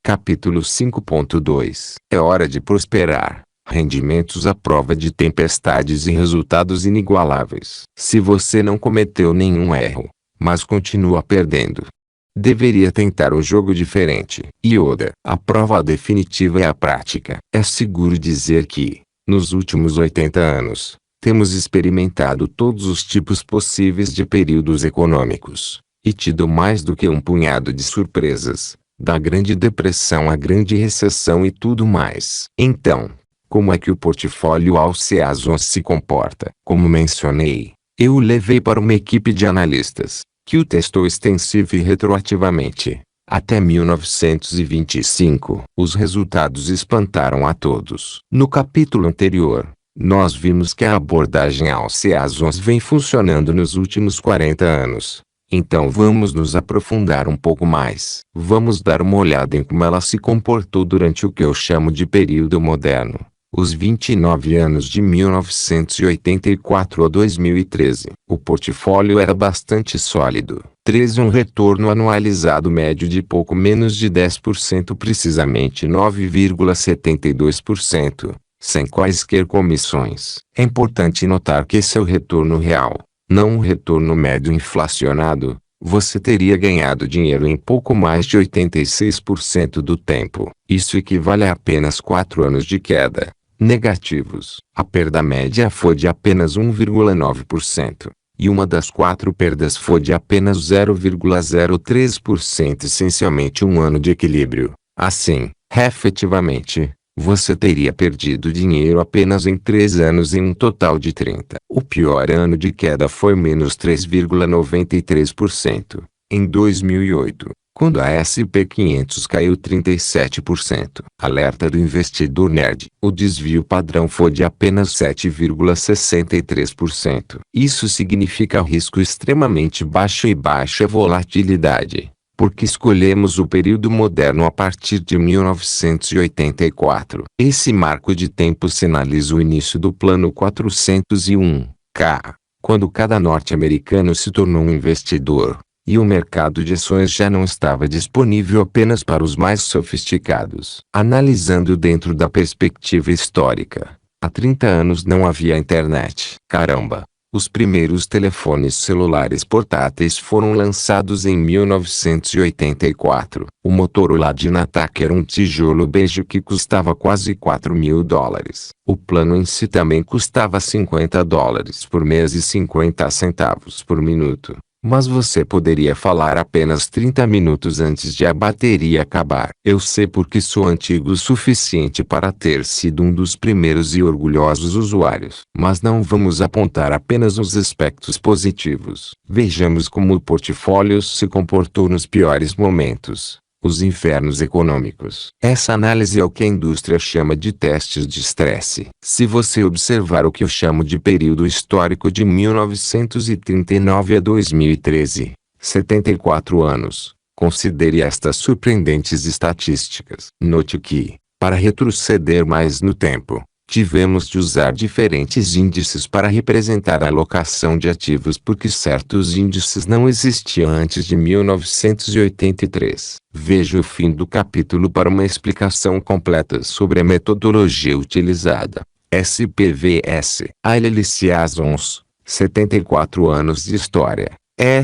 Capítulo 5.2 É hora de prosperar. Rendimentos à prova de tempestades e resultados inigualáveis. Se você não cometeu nenhum erro, mas continua perdendo, deveria tentar um jogo diferente. Yoda. A prova definitiva é a prática. É seguro dizer que, nos últimos 80 anos, temos experimentado todos os tipos possíveis de períodos econômicos, e tido mais do que um punhado de surpresas, da Grande Depressão à Grande Recessão e tudo mais. Então, como é que o portfólio Alceazons se comporta? Como mencionei, eu o levei para uma equipe de analistas, que o testou extensiva e retroativamente, até 1925. Os resultados espantaram a todos. No capítulo anterior, nós vimos que a abordagem Alceazons vem funcionando nos últimos 40 anos. Então vamos nos aprofundar um pouco mais. Vamos dar uma olhada em como ela se comportou durante o que eu chamo de período moderno. Os 29 anos de 1984 a 2013. O portfólio era bastante sólido. 13 um retorno anualizado médio de pouco menos de 10%, precisamente 9,72%, sem quaisquer comissões. É importante notar que esse é o retorno real, não um retorno médio inflacionado. Você teria ganhado dinheiro em pouco mais de 86% do tempo. Isso equivale a apenas 4 anos de queda negativos. A perda média foi de apenas 1,9%, e uma das 4 perdas foi de apenas 0,03%, essencialmente um ano de equilíbrio. Assim, efetivamente, você teria perdido dinheiro apenas em 3 anos em um total de 30. O pior ano de queda foi menos 3,93%, em 2008, quando a S&P 500 caiu 37%. Alerta do investidor nerd. O desvio padrão foi de apenas 7,63%. Isso significa risco extremamente baixo e baixa volatilidade, porque escolhemos o período moderno a partir de 1984. Esse marco de tempo sinaliza o início do Plano 401(k), quando cada norte-americano se tornou um investidor, e o mercado de ações já não estava disponível apenas para os mais sofisticados. Analisando dentro da perspectiva histórica, há 30 anos não havia internet. Caramba! Os primeiros telefones celulares portáteis foram lançados em 1984. O Motorola Dynatac era um tijolo bege que custava quase $4.000. O plano em si também custava $50 por mês e 50 centavos por minuto. Mas você poderia falar apenas 30 minutos antes de a bateria acabar. Eu sei porque sou antigo o suficiente para ter sido um dos primeiros e orgulhosos usuários. Mas não vamos apontar apenas os aspectos positivos. Vejamos como o portfólio se comportou nos piores momentos. Os infernos econômicos. Essa análise é o que a indústria chama de testes de estresse. Se você observar o que eu chamo de período histórico de 1939 a 2013, 74 anos, considere estas surpreendentes estatísticas. Note que, para retroceder mais no tempo, tivemos de usar diferentes índices para representar a alocação de ativos porque certos índices não existiam antes de 1983. Veja o fim do capítulo para uma explicação completa sobre a metodologia utilizada. SPVS. Alceazons, 74 anos de história.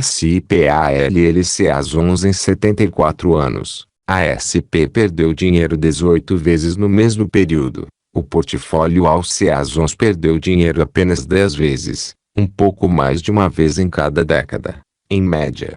SPALCazons em 74 anos. A SP perdeu dinheiro 18 vezes no mesmo período. O portfólio Alceazons perdeu dinheiro apenas 10 vezes, um pouco mais de uma vez em cada década, em média.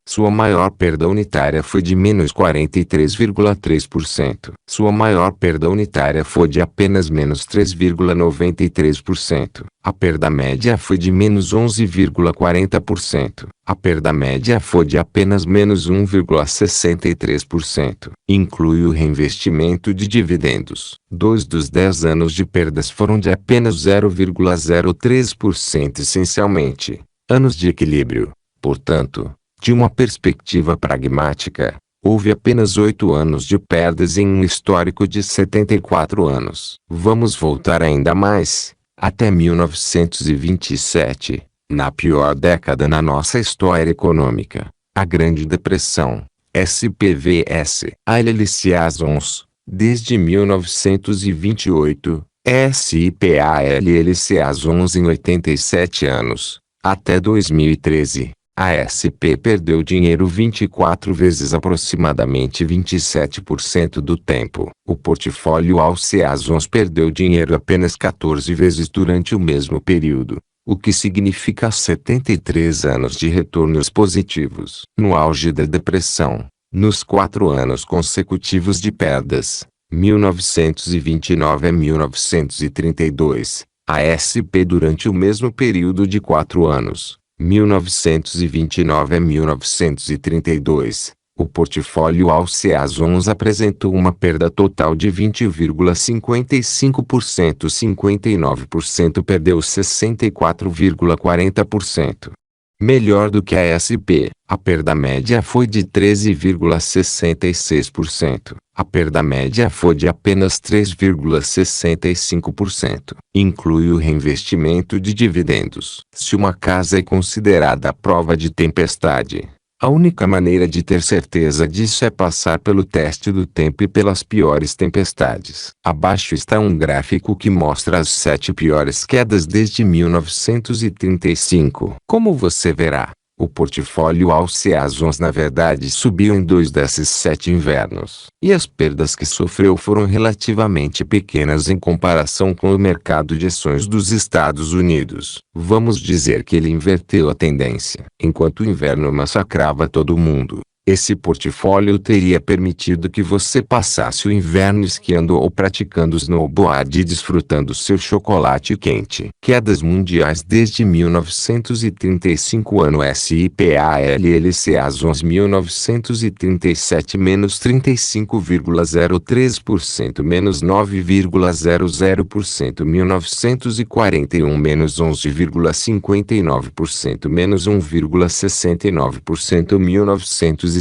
Sua maior perda unitária foi de menos 43,3%. Sua maior perda unitária foi de apenas menos 3,93%. A perda média foi de menos 11,40%. A perda média foi de apenas menos 1,63%. Inclui o reinvestimento de dividendos. 2 dos 10 anos de perdas foram de apenas 0,03%, essencialmente anos de equilíbrio. Portanto, de uma perspectiva pragmática, houve apenas 8 anos de perdas em um histórico de 74 anos. Vamos voltar ainda mais, até 1927, na pior década na nossa história econômica, a Grande Depressão. SPVS. A LLC Azons, desde 1928, SIPA LLC Azons em 87 anos, até 2013. A SP perdeu dinheiro 24 vezes, aproximadamente 27% do tempo. O portfólio Alce Azons perdeu dinheiro apenas 14 vezes durante o mesmo período, o que significa 73 anos de retornos positivos. No auge da depressão, nos 4 anos consecutivos de perdas, 1929 a 1932, a SP durante o mesmo período de 4 anos, 1929 a 1932, o portfólio Alce Azons apresentou uma perda total de 20,55%. 59% perdeu 64,40%. Melhor do que a SP, a perda média foi de 13,66%. A perda média foi de apenas 3,65%. Inclui o reinvestimento de dividendos. Se uma casa é considerada a prova de tempestade, a única maneira de ter certeza disso é passar pelo teste do tempo e pelas piores tempestades. Abaixo está um gráfico que mostra as 7 piores quedas desde 1935. Como você verá, o portfólio Alce Azons na verdade subiu em 2 desses 7 invernos. E as perdas que sofreu foram relativamente pequenas em comparação com o mercado de ações dos Estados Unidos. Vamos dizer que ele inverteu a tendência. Enquanto o inverno massacrava todo mundo, esse portfólio teria permitido que você passasse o inverno esquiando ou praticando snowboard e desfrutando seu chocolate quente. Quedas mundiais desde 1935. Ano SIPA LLC Azons 1937 menos 35,03% menos 9,00% 1941 menos 11,59% menos 1,69% 1973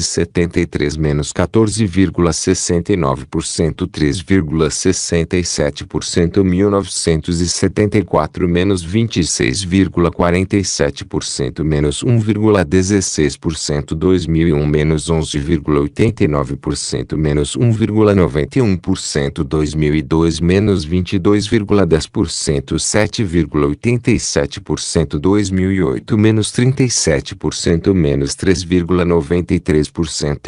menos 14,69% 3,67% 1974 menos 26,47% menos 1,16% 2001 menos 11,89% menos 1,91% 2002 menos 22,10% 7,87% 2008 menos 37% menos 3,93%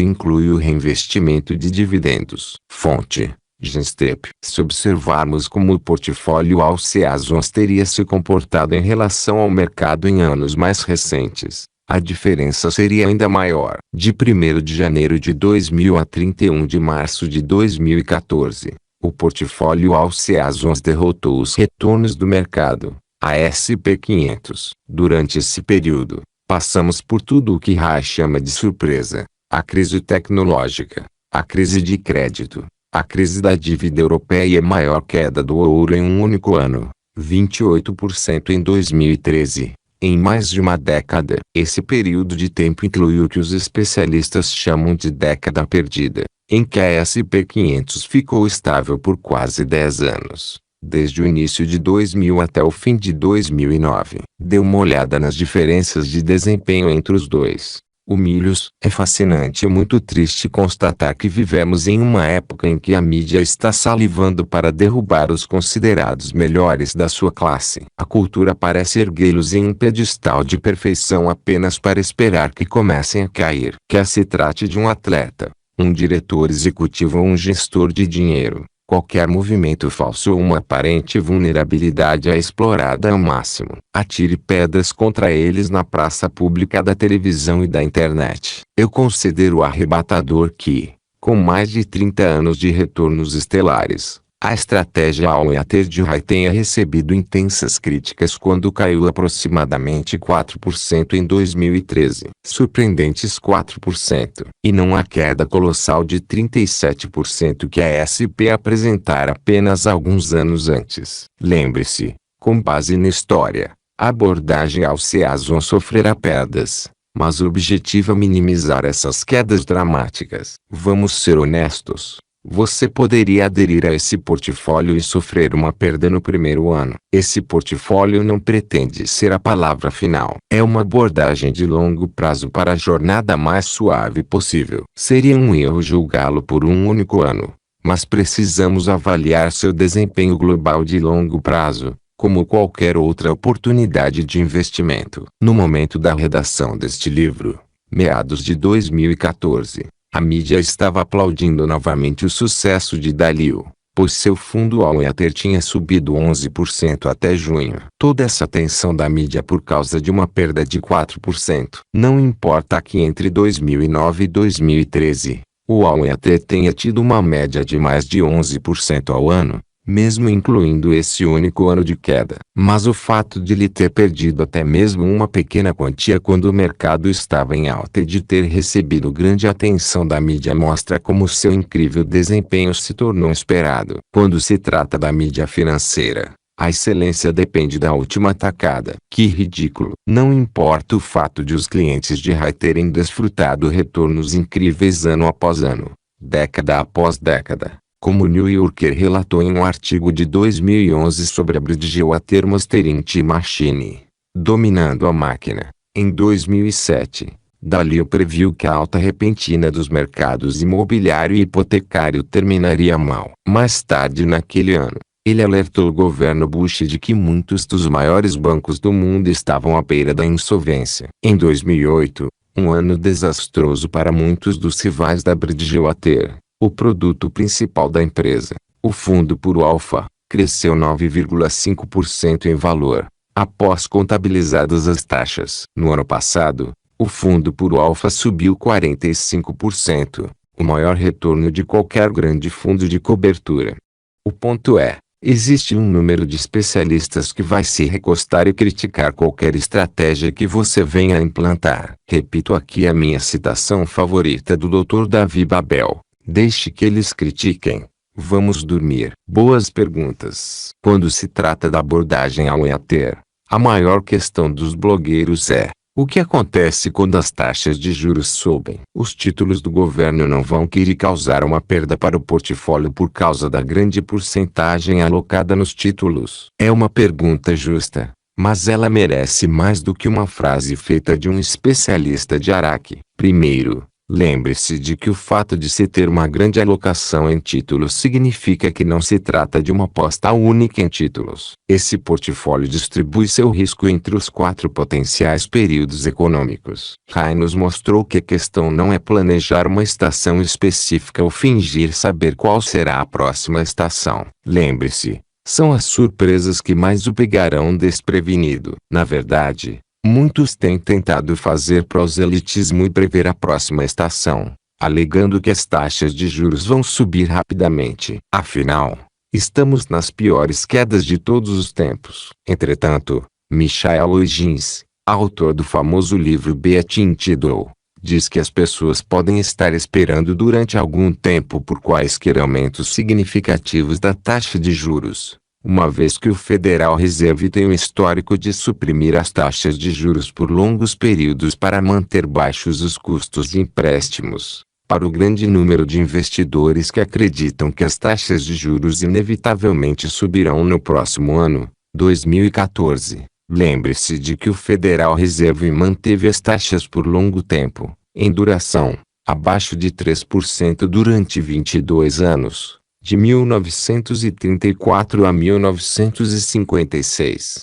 inclui o reinvestimento de dividendos. Fonte: Genstep. Se observarmos como o portfólio Alce Azons teria se comportado em relação ao mercado em anos mais recentes, a diferença seria ainda maior. De 1º de janeiro de 2000 a 31 de março de 2014, o portfólio Alce Azons derrotou os retornos do mercado, a S&P 500. Durante esse período, passamos por tudo o que Ray chama de surpresa: a crise tecnológica, a crise de crédito, a crise da dívida europeia e a maior queda do ouro em um único ano, 28% em 2013, em mais de uma década. Esse período de tempo inclui o que os especialistas chamam de década perdida, em que a S&P 500 ficou estável por quase 10 anos. Desde o início de 2000 até o fim de 2009. Dê uma olhada nas diferenças de desempenho entre os dois. Humilhos. É fascinante e muito triste constatar que vivemos em uma época em que a mídia está salivando para derrubar os considerados melhores da sua classe. A cultura parece erguê-los em um pedestal de perfeição apenas para esperar que comecem a cair. Quer se trate de um atleta, um diretor executivo ou um gestor de dinheiro, qualquer movimento falso ou uma aparente vulnerabilidade é explorada ao máximo. Atire pedras contra eles na praça pública da televisão e da internet. Eu considero arrebatador que, com mais de 30 anos de retornos estelares, a estratégia All-Weather de Ray tenha recebido intensas críticas quando caiu aproximadamente 4% em 2013. Surpreendentes 4%. E não a queda colossal de 37% que a SP apresentara apenas alguns anos antes. Lembre-se, com base na história, a abordagem Alce Azons sofrerá perdas, mas o objetivo é minimizar essas quedas dramáticas. Vamos ser honestos. Você poderia aderir a esse portfólio e sofrer uma perda no primeiro ano. Esse portfólio não pretende ser a palavra final. É uma abordagem de longo prazo para a jornada mais suave possível. Seria um erro julgá-lo por um único ano. Mas precisamos avaliar seu desempenho global de longo prazo, como qualquer outra oportunidade de investimento. No momento da redação deste livro, meados de 2014, a mídia estava aplaudindo novamente o sucesso de Dalio, pois seu fundo All Weather tinha subido 11% até junho. Toda essa atenção da mídia por causa de uma perda de 4%. Não importa que entre 2009 e 2013, o All Weather tenha tido uma média de mais de 11% ao ano, mesmo incluindo esse único ano de queda. Mas o fato de ele ter perdido até mesmo uma pequena quantia quando o mercado estava em alta e de ter recebido grande atenção da mídia mostra como seu incrível desempenho se tornou esperado. Quando se trata da mídia financeira, a excelência depende da última tacada. Que ridículo! Não importa o fato de os clientes de RAI terem desfrutado retornos incríveis ano após ano, década após década. Como o New Yorker relatou em um artigo de 2011 sobre a Bridgewater Mastering Machine, dominando a máquina. Em 2007, Dalio previu que a alta repentina dos mercados imobiliário e hipotecário terminaria mal. Mais tarde naquele ano, ele alertou o governo Bush de que muitos dos maiores bancos do mundo estavam à beira da insolvência. Em 2008, um ano desastroso para muitos dos rivais da Bridgewater, o produto principal da empresa, o fundo puro alfa, cresceu 9,5% em valor, após contabilizadas as taxas. No ano passado, o fundo puro alfa subiu 45%, o maior retorno de qualquer grande fundo de cobertura. O ponto é, existe um número de especialistas que vai se recostar e criticar qualquer estratégia que você venha a implantar. Repito aqui a minha citação favorita do Dr. Davi Babel. Deixe que eles critiquem. Vamos dormir. Boas perguntas. Quando se trata da abordagem ao EATR, a maior questão dos blogueiros é: o que acontece quando as taxas de juros sobem? Os títulos do governo não vão querer causar uma perda para o portfólio por causa da grande porcentagem alocada nos títulos. É uma pergunta justa, mas ela merece mais do que uma frase feita de um especialista de Araque. Primeiro, lembre-se de que o fato de se ter uma grande alocação em títulos significa que não se trata de uma aposta única em títulos. Esse portfólio distribui seu risco entre os 4 potenciais períodos econômicos. RAI nos mostrou que a questão não é planejar uma estação específica ou fingir saber qual será a próxima estação. Lembre-se, são as surpresas que mais o pegarão desprevenido. Na verdade, muitos têm tentado fazer proselitismo e prever a próxima estação, alegando que as taxas de juros vão subir rapidamente. Afinal, estamos nas piores quedas de todos os tempos. Entretanto, Michael Huygens, autor do famoso livro Beating Tidal, diz que as pessoas podem estar esperando durante algum tempo por quaisquer aumentos significativos da taxa de juros, uma vez que o Federal Reserve tem um histórico de suprimir as taxas de juros por longos períodos para manter baixos os custos de empréstimos. Para o grande número de investidores que acreditam que as taxas de juros inevitavelmente subirão no próximo ano, 2014, lembre-se de que o Federal Reserve manteve as taxas por longo tempo, em duração, abaixo de 3% durante 22 anos. De 1934 a 1956.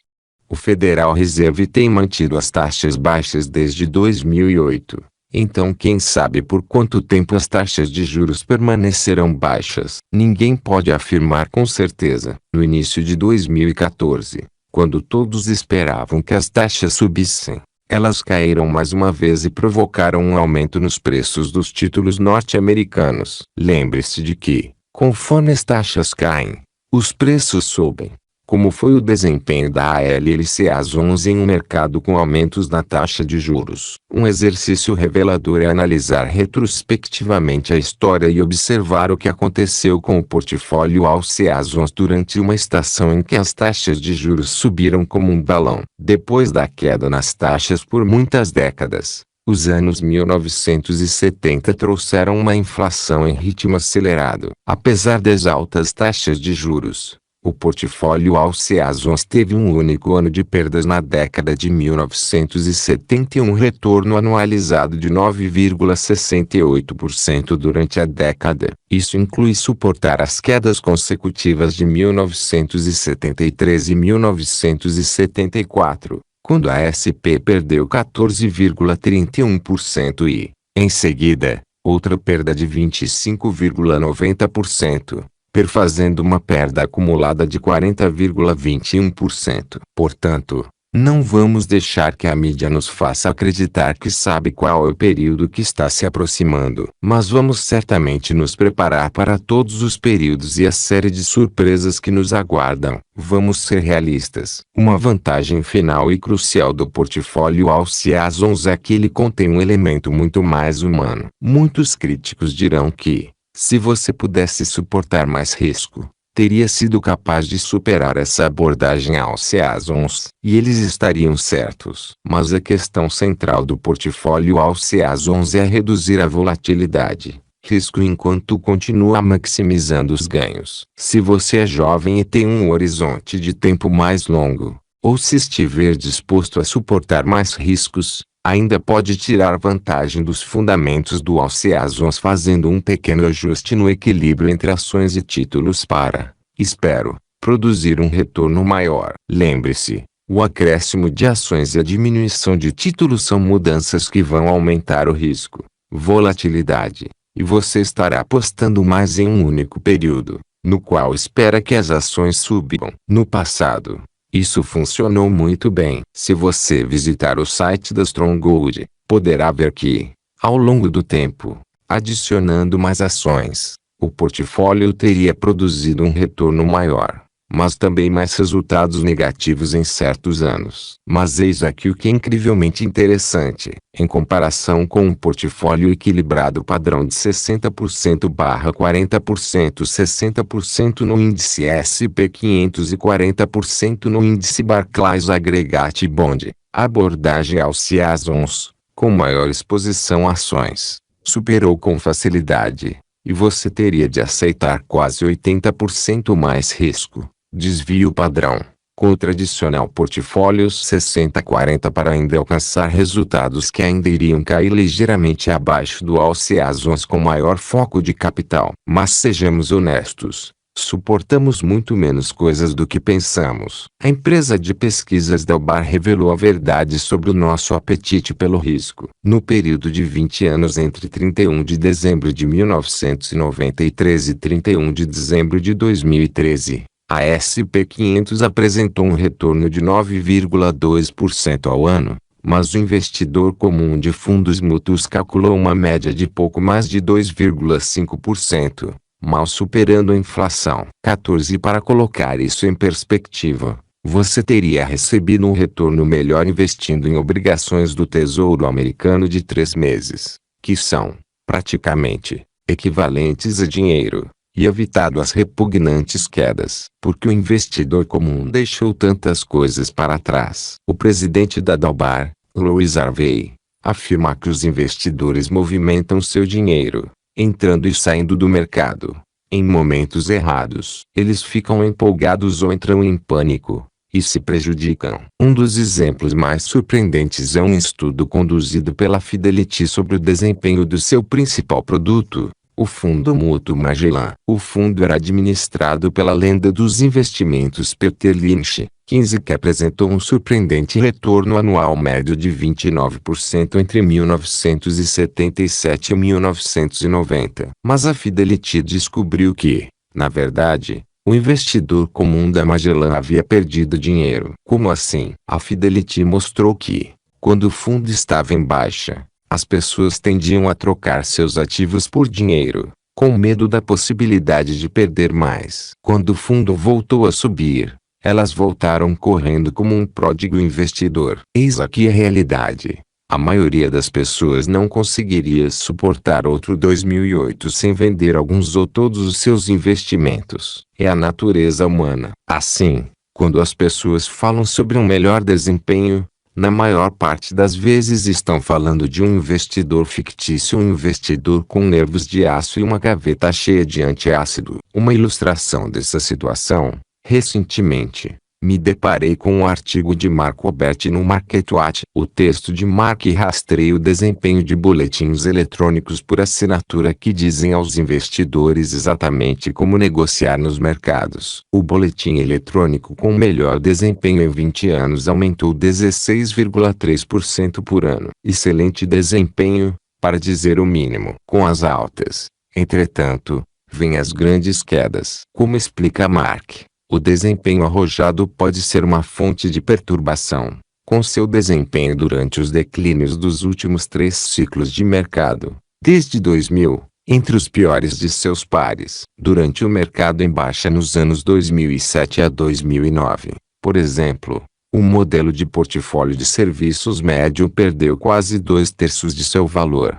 O Federal Reserve tem mantido as taxas baixas desde 2008. Então quem sabe por quanto tempo as taxas de juros permanecerão baixas? Ninguém pode afirmar com certeza. No início de 2014, quando todos esperavam que as taxas subissem, elas caíram mais uma vez e provocaram um aumento nos preços dos títulos norte-americanos. Lembre-se de que, conforme as taxas caem, os preços sobem. Como foi o desempenho da ALLC às 11 em um mercado com aumentos na taxa de juros? Um exercício revelador é analisar retrospectivamente a história e observar o que aconteceu com o portfólio ALC às 11 durante uma estação em que as taxas de juros subiram como um balão. Depois da queda nas taxas por muitas décadas, Os anos 1970 trouxeram uma inflação em ritmo acelerado. Apesar das altas taxas de juros, o portfólio Alceazons teve um único ano de perdas na década de 1970 e um retorno anualizado de 9,68% durante a década. Isso inclui suportar as quedas consecutivas de 1973 e 1974. Quando a SP perdeu 14,31% e, em seguida, outra perda de 25,90%, perfazendo uma perda acumulada de 40,21%. Portanto, não vamos deixar que a mídia nos faça acreditar que sabe qual é o período que está se aproximando. Mas vamos certamente nos preparar para todos os períodos e a série de surpresas que nos aguardam. Vamos ser realistas. Uma vantagem final e crucial do portfólio Alceazons é que ele contém um elemento muito mais humano. Muitos críticos dirão que, se você pudesse suportar mais risco, teria sido capaz de superar essa abordagem Alceazons. E eles estariam certos. Mas a questão central do portfólio Alceazons é reduzir a volatilidade, risco enquanto continua maximizando os ganhos. Se você é jovem e tem um horizonte de tempo mais longo, ou se estiver disposto a suportar mais riscos, ainda pode tirar vantagem dos fundamentos do Alceazons fazendo um pequeno ajuste no equilíbrio entre ações e títulos para, espero, produzir um retorno maior. Lembre-se, o acréscimo de ações e a diminuição de títulos são mudanças que vão aumentar o risco, volatilidade, e você estará apostando mais em um único período, no qual espera que as ações subam. No passado, isso funcionou muito bem. Se você visitar o site da Stronghold, poderá ver que, ao longo do tempo, adicionando mais ações, o portfólio teria produzido um retorno maior, mas também mais resultados negativos em certos anos. Mas eis aqui o que é incrivelmente interessante. Em comparação com um portfólio equilibrado padrão de 60%/40%, 60% no índice S&P 500 e 40% no índice Barclays Aggregate Bond, a abordagem Alceazons, com maior exposição a ações, superou com facilidade, e você teria de aceitar quase 80% mais risco. Desvio padrão, com o tradicional portfólio 60/40 para ainda alcançar resultados que ainda iriam cair ligeiramente abaixo do Alceazons com maior foco de capital. Mas sejamos honestos, suportamos muito menos coisas do que pensamos. A empresa de pesquisas Dalbar revelou a verdade sobre o nosso apetite pelo risco. No período de 20 anos entre 31 de dezembro de 1993 e 31 de dezembro de 2013, a SP 500 apresentou um retorno de 9,2% ao ano, mas o investidor comum de fundos mútuos calculou uma média de pouco mais de 2,5%, mal superando a inflação. 14 Para colocar isso em perspectiva, você teria recebido um retorno melhor investindo em obrigações do Tesouro Americano de 3 meses, que são, praticamente, equivalentes a dinheiro, e evitado as repugnantes quedas. Porque o investidor comum deixou tantas coisas para trás. O presidente da Dalbar, Louis Harvey, afirma que os investidores movimentam seu dinheiro, entrando e saindo do mercado, em momentos errados. Eles ficam empolgados ou entram em pânico, e se prejudicam. Um dos exemplos mais surpreendentes é um estudo conduzido pela Fidelity sobre o desempenho do seu principal produto, o Fundo Mútuo Magellan. O fundo era administrado pela lenda dos investimentos Peter Lynch, 15, que apresentou um surpreendente retorno anual médio de 29% entre 1977 e 1990. Mas a Fidelity descobriu que, na verdade, o investidor comum da Magellan havia perdido dinheiro. Como assim? A Fidelity mostrou que, quando o fundo estava em baixa, as pessoas tendiam a trocar seus ativos por dinheiro, com medo da possibilidade de perder mais. Quando o fundo voltou a subir, elas voltaram correndo como um pródigo investidor. Eis aqui a realidade. A maioria das pessoas não conseguiria suportar outro 2008 sem vender alguns ou todos os seus investimentos. É a natureza humana. Assim, quando as pessoas falam sobre um melhor desempenho, Na maior parte das vezes estão falando de um investidor fictício, um investidor com nervos de aço e uma gaveta cheia de antiácido. Uma ilustração dessa situação. Recentemente, me deparei com um artigo de Mark Oberti no MarketWatch. O texto de Mark rastreia o desempenho de boletins eletrônicos por assinatura que dizem aos investidores exatamente como negociar nos mercados. O boletim eletrônico com melhor desempenho em 20 anos aumentou 16,3% por ano. Excelente desempenho, para dizer o mínimo. Com as altas, entretanto, vêm as grandes quedas. Como explica Mark, o desempenho arrojado pode ser uma fonte de perturbação, com seu desempenho durante os declínios dos últimos 3 ciclos de mercado, desde 2000, entre os piores de seus pares. Durante o mercado em baixa nos anos 2007 a 2009, por exemplo, o modelo de portfólio de serviços médio perdeu quase 2/3 de seu valor.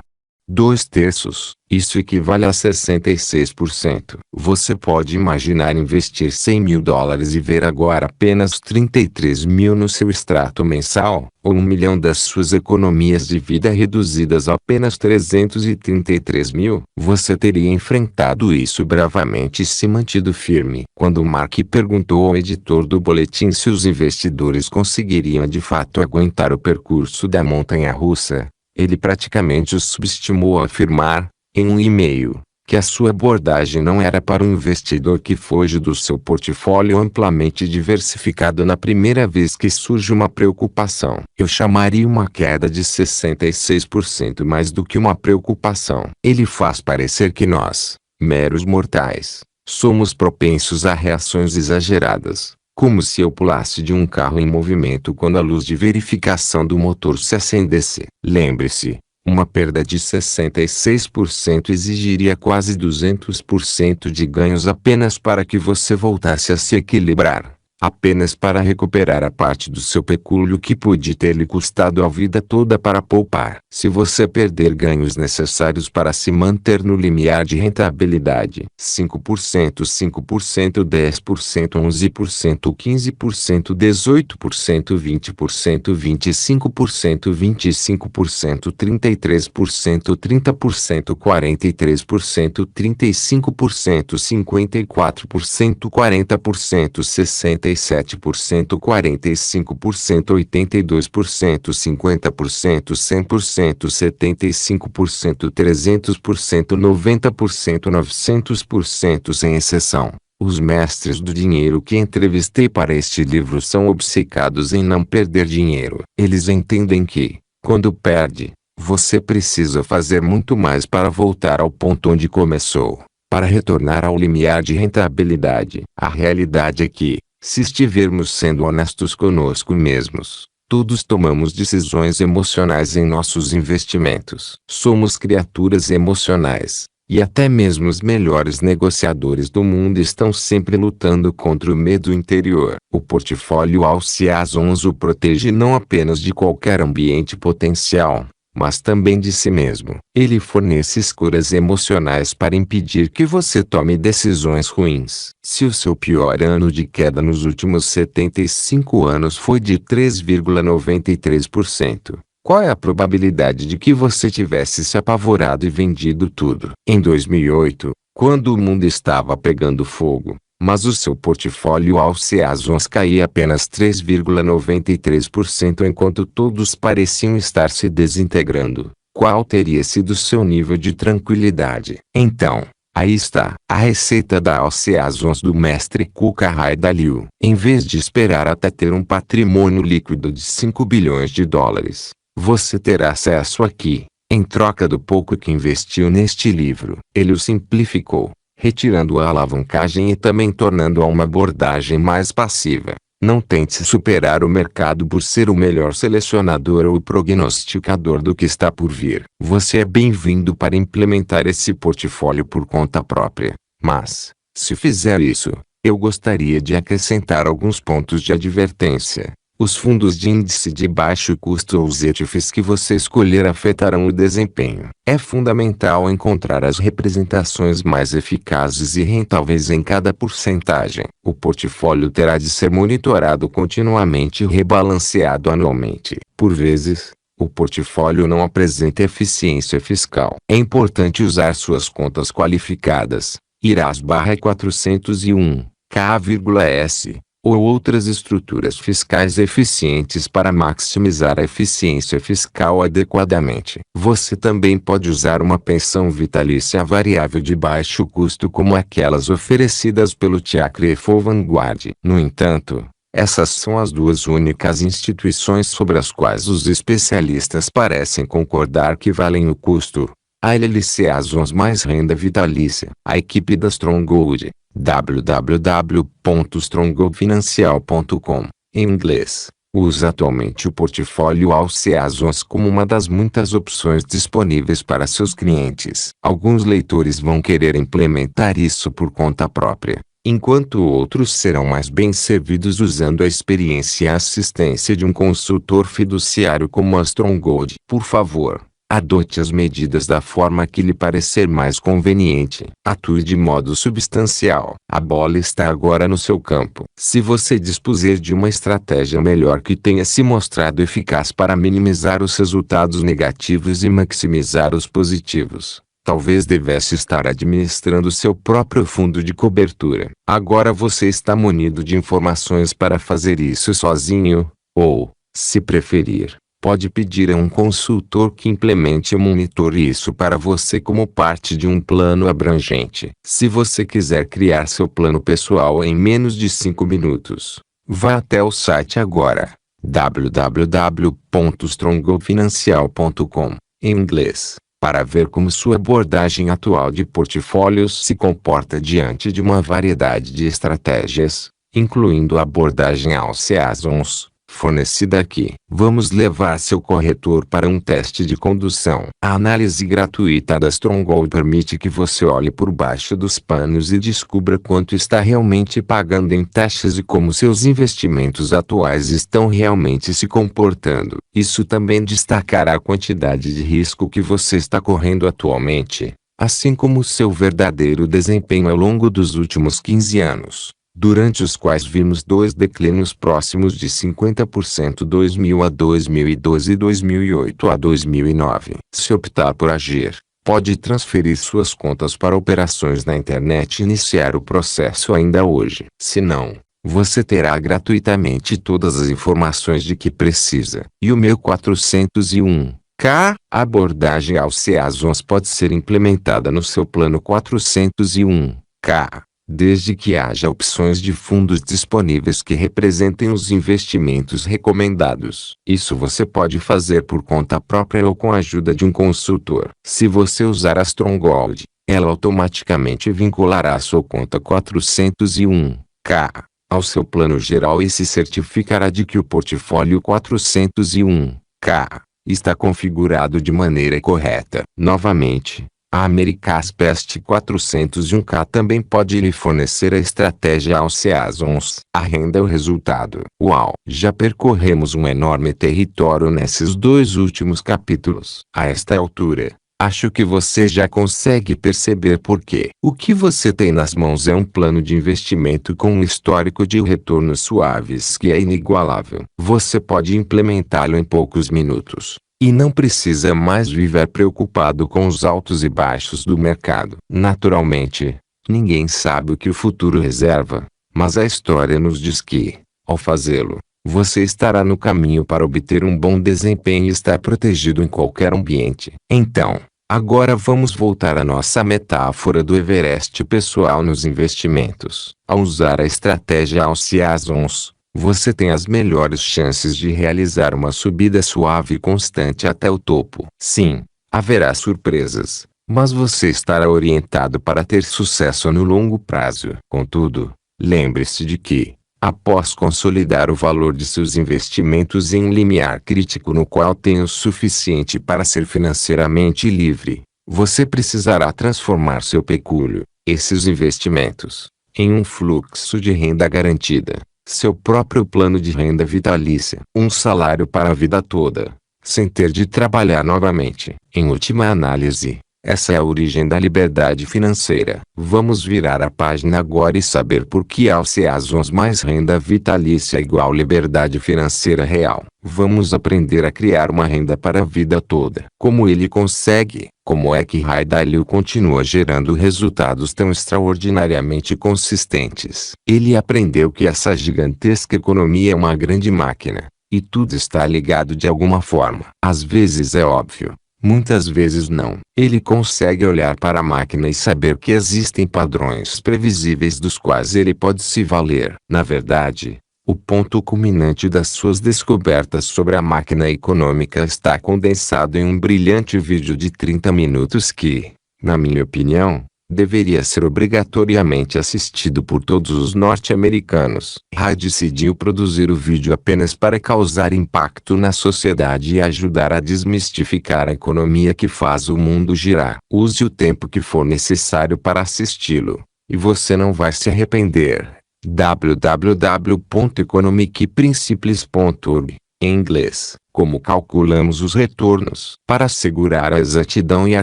2/3, isso equivale a 66%. Você pode imaginar investir $100.000 e ver agora apenas 33 mil no seu extrato mensal, ou 1 milhão das suas economias de vida reduzidas a apenas 333 mil. Você teria enfrentado isso bravamente e se mantido firme. Quando Mark perguntou ao editor do boletim se os investidores conseguiriam de fato aguentar o percurso da montanha-russa, ele praticamente o subestimou ao afirmar, em um e-mail, que a sua abordagem não era para um investidor que foge do seu portfólio amplamente diversificado na primeira vez que surge uma preocupação. Eu chamaria uma queda de 66% mais do que uma preocupação. Ele faz parecer que nós, meros mortais, somos propensos a reações exageradas. Como se eu pulasse de um carro em movimento quando a luz de verificação do motor se acendesse. Lembre-se, uma perda de 66% exigiria quase 200% de ganhos apenas para que você voltasse a se equilibrar. Apenas para recuperar a parte do seu pecúlio que pôde ter lhe custado a vida toda para poupar. Se você perder ganhos necessários para se manter no limiar de rentabilidade, 5%, 5%, 10%, 11%, 15%, 18%, 20%, 25%, 25%, 33%, 30%, 43%, 35%, 54%, 40%, 67%, 45%, 82%, 50%, 100%, 75%, 300%, 90%, 900%, sem exceção. Os mestres do dinheiro que entrevistei para este livro são obcecados em não perder dinheiro. Eles entendem que, quando perde, você precisa fazer muito mais para voltar ao ponto onde começou, para retornar ao limiar de rentabilidade. A realidade é que, se estivermos sendo honestos conosco mesmos, todos tomamos decisões emocionais em nossos investimentos. Somos criaturas emocionais, e até mesmo os melhores negociadores do mundo estão sempre lutando contra o medo interior. O portfólio Alceazons o protege não apenas de qualquer ambiente potencial, mas também de si mesmo. Ele fornece escuras emocionais para impedir que você tome decisões ruins. Se o seu pior ano de queda nos últimos 75 anos foi de 3,93%, qual é a probabilidade de que você tivesse se apavorado e vendido tudo? Em 2008, quando o mundo estava pegando fogo, mas o seu portfólio Alceazons caía apenas 3,93% enquanto todos pareciam estar se desintegrando, qual teria sido seu nível de tranquilidade? Então, aí está a receita da Alceazons do mestre Kuka Raidaliu. Em vez de esperar até ter um patrimônio líquido de 5 bilhões de dólares, você terá acesso aqui, em troca do pouco que investiu neste livro. Ele o simplificou, retirando a alavancagem e também tornando-a uma abordagem mais passiva. Não tente superar o mercado por ser o melhor selecionador ou prognosticador do que está por vir. Você é bem-vindo para implementar esse portfólio por conta própria. Mas, se fizer isso, eu gostaria de acrescentar alguns pontos de advertência. Os fundos de índice de baixo custo ou os ETFs que você escolher afetarão o desempenho. É fundamental encontrar as representações mais eficazes e rentáveis em cada porcentagem. O portfólio terá de ser monitorado continuamente e rebalanceado anualmente. Por vezes, o portfólio não apresenta eficiência fiscal. É importante usar suas contas qualificadas, IRAS/401, K,S, ou outras estruturas fiscais eficientes para maximizar a eficiência fiscal adequadamente. Você também pode usar uma pensão vitalícia variável de baixo custo como aquelas oferecidas pelo Tiacrefo ou Vanguard. No entanto, essas são as duas únicas instituições sobre as quais os especialistas parecem concordar que valem o custo. A LLC Azons mais renda vitalícia. A equipe da Stronghold, www.strongholdfinancial.com, em inglês, usa atualmente o portfólio ALC Azons como uma das muitas opções disponíveis para seus clientes. Alguns leitores vão querer implementar isso por conta própria, enquanto outros serão mais bem servidos usando a experiência e a assistência de um consultor fiduciário como a Stronghold. Por favor, adote as medidas da forma que lhe parecer mais conveniente. Atue de modo substancial. A bola está agora no seu campo. Se você dispuser de uma estratégia melhor que tenha se mostrado eficaz para minimizar os resultados negativos e maximizar os positivos, talvez devesse estar administrando seu próprio fundo de cobertura. Agora você está munido de informações para fazer isso sozinho, ou, se preferir, pode pedir a um consultor que implemente e monitore isso para você como parte de um plano abrangente. Se você quiser criar seu plano pessoal em menos de 5 minutos, vá até o site agora, www.strongholdfinancial.com, em inglês, para ver como sua abordagem atual de portfólios se comporta diante de uma variedade de estratégias, incluindo a abordagem ALC Azons, fornecida aqui. Vamos levar seu corretor para um teste de condução. A análise gratuita da Stronghold permite que você olhe por baixo dos panos e descubra quanto está realmente pagando em taxas e como seus investimentos atuais estão realmente se comportando. Isso também destacará a quantidade de risco que você está correndo atualmente, assim como seu verdadeiro desempenho ao longo dos últimos 15 anos, durante os quais vimos dois declínios próximos de 50% 2000 a 2012 e 2008 a 2009. Se optar por agir, pode transferir suas contas para operações na internet e iniciar o processo ainda hoje. Se não, você terá gratuitamente todas as informações de que precisa. E o meu 401K, a abordagem ALC Azons pode ser implementada no seu plano 401K. Desde que haja opções de fundos disponíveis que representem os investimentos recomendados. Isso você pode fazer por conta própria ou com a ajuda de um consultor. Se você usar a Stronghold, ela automaticamente vinculará sua conta 401K ao seu plano geral e se certificará de que o portfólio 401K está configurado de maneira correta. Novamente, a America's Best 401K também pode lhe fornecer a estratégia ALC Azons. A renda é o resultado. Uau! Já percorremos um enorme território nesses dois últimos capítulos. A esta altura, acho que você já consegue perceber por quê. O que você tem nas mãos é um plano de investimento com um histórico de retornos suaves que é inigualável. Você pode implementá-lo em poucos minutos. E não precisa mais viver preocupado com os altos e baixos do mercado. Naturalmente, ninguém sabe o que o futuro reserva, mas a história nos diz que, ao fazê-lo, você estará no caminho para obter um bom desempenho e estar protegido em qualquer ambiente. Então, agora vamos voltar à nossa metáfora do Everest pessoal nos investimentos. Ao usar a estratégia ALC Azons, você tem as melhores chances de realizar uma subida suave e constante até o topo. Sim, haverá surpresas, mas você estará orientado para ter sucesso no longo prazo. Contudo, lembre-se de que, após consolidar o valor de seus investimentos em um limiar crítico no qual tem o suficiente para ser financeiramente livre, você precisará transformar seu pecúlio, esses investimentos, em um fluxo de renda garantida. seu próprio plano de renda vitalícia. Um salário para a vida toda, sem ter de trabalhar novamente. Em última análise, essa é a origem da liberdade financeira. Vamos virar a página agora e saber por que Alceazons mais renda vitalícia igual liberdade financeira real. Vamos aprender a criar uma renda para a vida toda. Como ele consegue? Como é que Ray Dalio continua gerando resultados tão extraordinariamente consistentes? Ele aprendeu que essa gigantesca economia é uma grande máquina, e tudo está ligado de alguma forma. Às vezes é óbvio. Muitas vezes não. Ele consegue olhar para a máquina e saber que existem padrões previsíveis dos quais ele pode se valer. Na verdade, o ponto culminante das suas descobertas sobre a máquina econômica está condensado em um brilhante vídeo de 30 minutos que, na minha opinião, deveria ser obrigatoriamente assistido por todos os norte-americanos. Ray decidiu produzir o vídeo apenas para causar impacto na sociedade e ajudar a desmistificar a economia que faz o mundo girar. Use o tempo que for necessário para assisti-lo, e você não vai se arrepender. www.economicprinciples.org, em inglês. Como calculamos os retornos? Para assegurar a exatidão e a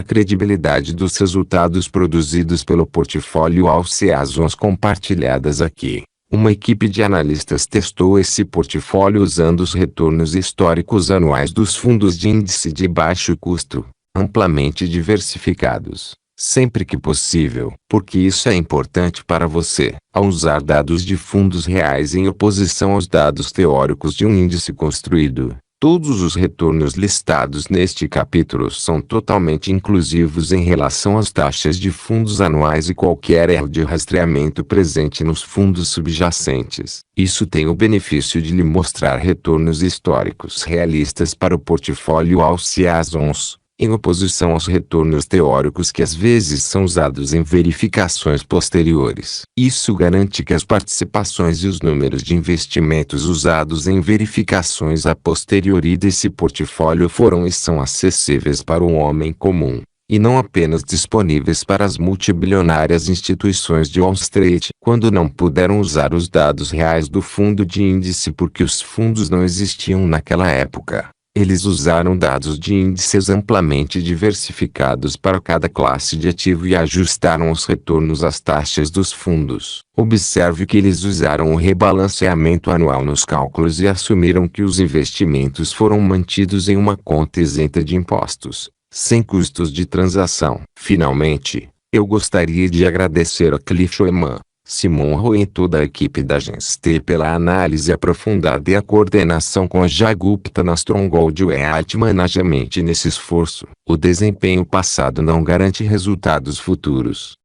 credibilidade dos resultados produzidos pelo portfólio Alceazons compartilhadas aqui, uma equipe de analistas testou esse portfólio usando os retornos históricos anuais dos fundos de índice de baixo custo, amplamente diversificados, sempre que possível, porque isso é importante para você. Ao usar dados de fundos reais em oposição aos dados teóricos de um índice construído, todos os retornos listados neste capítulo são totalmente inclusivos em relação às taxas de fundos anuais e qualquer erro de rastreamento presente nos fundos subjacentes. Isso tem o benefício de lhe mostrar retornos históricos realistas para o portfólio Alceazons, em oposição aos retornos teóricos que às vezes são usados em verificações posteriores. Isso garante que as participações e os números de investimentos usados em verificações a posteriori desse portfólio foram e são acessíveis para um homem comum, e não apenas disponíveis para as multibilionárias instituições de Wall Street. Quando não puderam usar os dados reais do fundo de índice porque os fundos não existiam naquela época, eles usaram dados de índices amplamente diversificados para cada classe de ativo e ajustaram os retornos às taxas dos fundos. Observe que eles usaram o rebalanceamento anual nos cálculos e assumiram que os investimentos foram mantidos em uma conta isenta de impostos, sem custos de transação. Finalmente, eu gostaria de agradecer a Cliff Oeman, Simon Rowe e toda a equipe da Genste pela análise aprofundada e a coordenação com a Jagupta na Stronghold Wealth Management nesse esforço. O desempenho passado não garante resultados futuros.